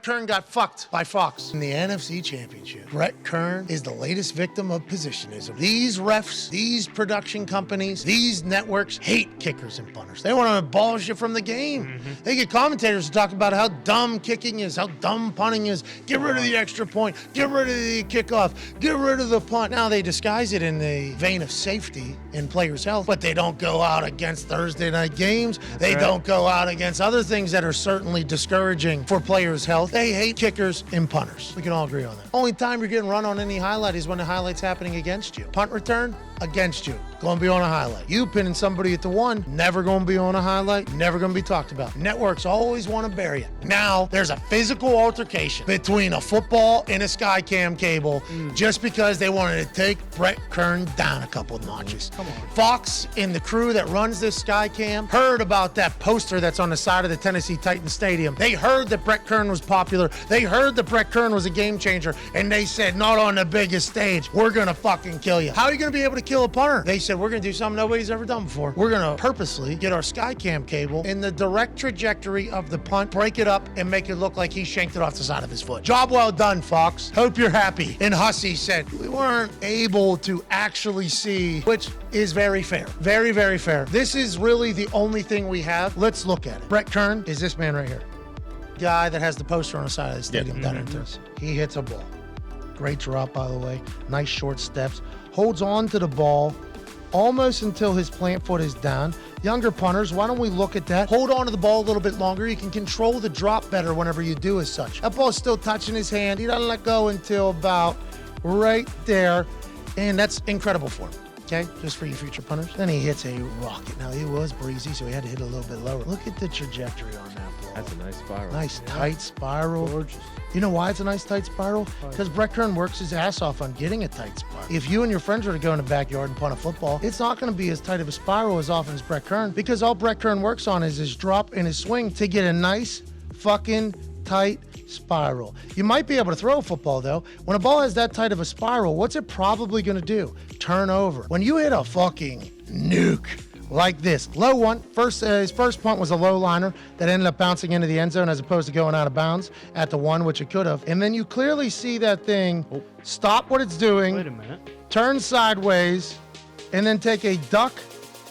Kern got fucked by Fox. In the NFC Championship, Brett Kern is the latest victim of positionism. These refs, these production companies, these networks hate kickers and punters. They want to abolish it from the game. They get commentators to talk about how dumb kicking is, how dumb punting is. Get rid of the extra point. Get rid of the kickoff. Get rid of the punt. Now, they disguise it in the vein of safety and players' health, but they don't go out against Thursday night games. They don't go out against other things that are certainly discouraging for players' health. They hate kickers and punters. We can all agree on that. Only time you're getting run on any highlight is when the highlight's happening against you. Punt return, against you. Going to be on a highlight. You pinning somebody at the one, never going to be on a highlight, never going to be talked about. Networks always want to bury it. Now, there's a physical altercation between a football and a SkyCam cable just because they wanted to take Brett Kern down a couple of notches. Come on. Fox and the crew that runs this SkyCam heard about that poster that's on the side of the Tennessee Titans Stadium. They heard that Brett Kern was popular. They heard that Brett Kern was a game changer, and they said, not on the biggest stage. We're going to fucking kill you. How are you going to be able to kill a punter? They said, we're going to do something nobody's ever done before. We're going to purposely get our SkyCam cable in the direct trajectory of the punt, break it up, and make it look like he shanked it off the side of his foot. Job well done, Fox. Hope you're happy. And Hussey said, we weren't able to actually see, which is very fair. Very, very fair. This is really the only thing we have. Let's look at it. Brett Kern is this man right here. Guy that has the poster on the side of the stadium down in Tennessee. He hits a ball. Great drop, by the way. Nice short steps. Holds on to the ball almost until his plant foot is down. Younger punters, why don't we look at that? Hold on to the ball a little bit longer. You can control the drop better whenever you do as such. That ball's still touching his hand. He doesn't let go until about right there. And that's incredible for him. Okay, just for you future punters. Then he hits a rocket. Now, it was breezy, so he had to hit a little bit lower. Look at the trajectory on that ball. That's a nice spiral. Nice, tight spiral. Gorgeous. You know why it's a nice tight spiral? Because Brett Kern works his ass off on getting a tight spiral. If you and your friends were to go in the backyard and punt a football, it's not going to be as tight of a spiral as often as Brett Kern, because all Brett Kern works on is his drop and his swing to get a nice fucking tight spiral. You might be able to throw a football, though. When a ball has that tight of a spiral, what's it probably going to do? Turn over. When you hit a fucking nuke like this, low one, his first punt was a low liner that ended up bouncing into the end zone as opposed to going out of bounds at the one, which it could have. And then you clearly see that thing stop what it's doing, Wait a minute. turn sideways, and then take a duck,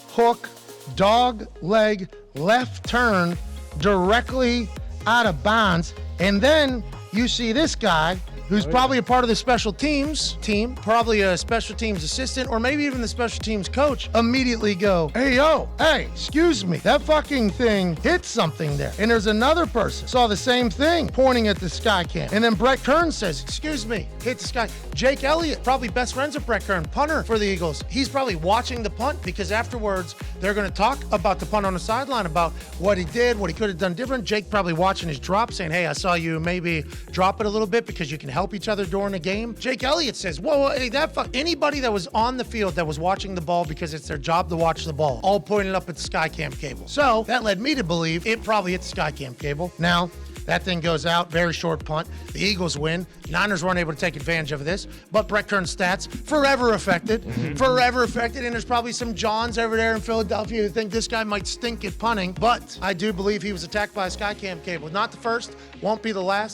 hook, dog leg, left turn directly out of bounds. And then you see this guy who's probably a part of the special teams team, probably a special teams assistant, or maybe even the special teams coach, immediately go, hey, excuse me, that fucking thing hit something there. And there's another person saw the same thing pointing at the SkyCam. And then Brett Kern says, excuse me, hit the sky. Jake Elliott, probably best friends with Brett Kern, punter for the Eagles. He's probably watching the punt because afterwards they're going to talk about the punt on the sideline, about what he did, what he could have done different. Jake probably watching his drop saying, hey, I saw you maybe drop it a little bit because you can help each other during the game. Jake Elliott says, whoa, hey, anybody that was on the field that was watching the ball because it's their job to watch the ball, all pointed up at the SkyCam cable. So that led me to believe it probably hit the SkyCam cable. Now, that thing goes out, very short punt. The Eagles win. Niners weren't able to take advantage of this, but Brett Kern's stats, forever affected. Forever affected, and there's probably some Johns over there in Philadelphia who think this guy might stink at punting, but I do believe he was attacked by a SkyCam cable. Not the first, won't be the last.